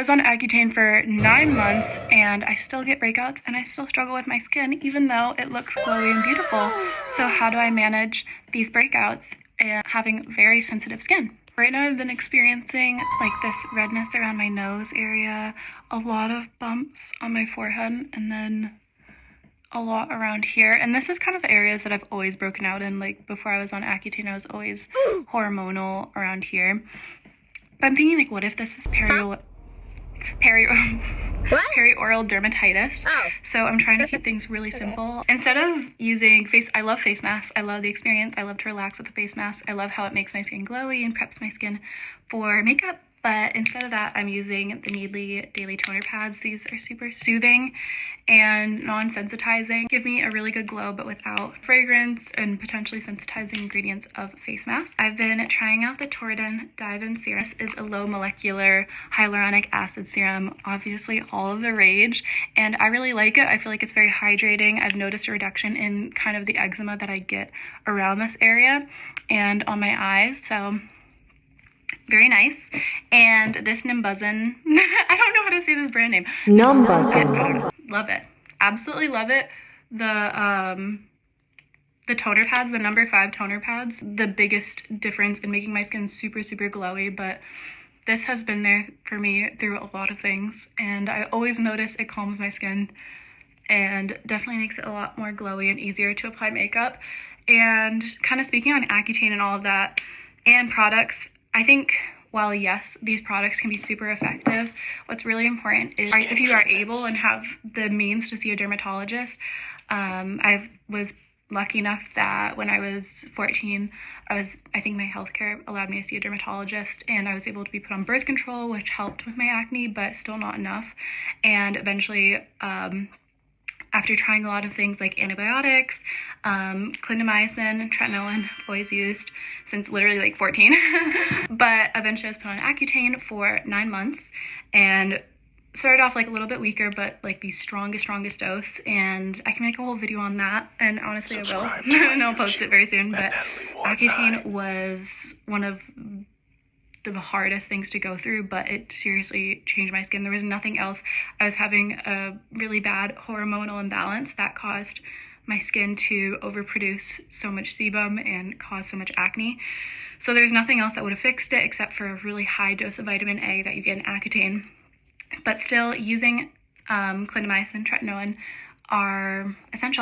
was on Accutane for 9 months and I still get breakouts and I still struggle with my skin even though it looks glowy and beautiful. So how do I manage these breakouts and having very sensitive skin? Right now I've been experiencing like this redness around my nose area, a lot of bumps on my forehead, and then a lot around here. And this is kind of the areas that I've always broken out in. Like before I was on Accutane, I was always hormonal around here. But I'm thinking, like, what if this is perioral dermatitis? Oh. So I'm trying to keep things really simple. Instead of using I love face masks. I love the experience. I love to relax with the face mask. I love how it makes my skin glowy and preps my skin for makeup. But instead of that, I'm using the Needly Daily Toner Pads. These are super soothing and non-sensitizing. Give me a really good glow, but without fragrance and potentially sensitizing ingredients of face masks. I've been trying out the Torridon Dive-In Serum. This is a low molecular hyaluronic acid serum, obviously all of the rage, and I really like it. I feel like it's very hydrating. I've noticed a reduction in kind of the eczema that I get around this area and on my eyes, so very nice. And this Nimbuzzin, I don't know how to say this brand name. Nimbuzzin. Love it. Absolutely love it. The toner pads, the number 5 toner pads, the biggest difference in making my skin super, super glowy, but this has been there for me through a lot of things. And I always notice it calms my skin and definitely makes it a lot more glowy and easier to apply makeup. And kind of speaking on Accutane and all of that and products, I think while yes, these products can be super effective, what's really important is if you are able and have the means to see a dermatologist. I was lucky enough that when I was 14, I think my healthcare allowed me to see a dermatologist, and I was able to be put on birth control, which helped with my acne, but still not enough. And eventually, after trying a lot of things like antibiotics, clindamycin, tretinoin, always used since literally like 14. But eventually I was put on Accutane for 9 months and started off like a little bit weaker, but like the strongest dose. And I can make a whole video on that. And honestly, I will. And I'll post it very soon. But Accutane was one of the hardest things to go through, but it seriously changed my skin. There was nothing else. I was having a really bad hormonal imbalance that caused my skin to overproduce so much sebum and cause so much acne. So there's nothing else that would have fixed it except for a really high dose of vitamin A that you get in Accutane. But still, using clindamycin, tretinoin are essential.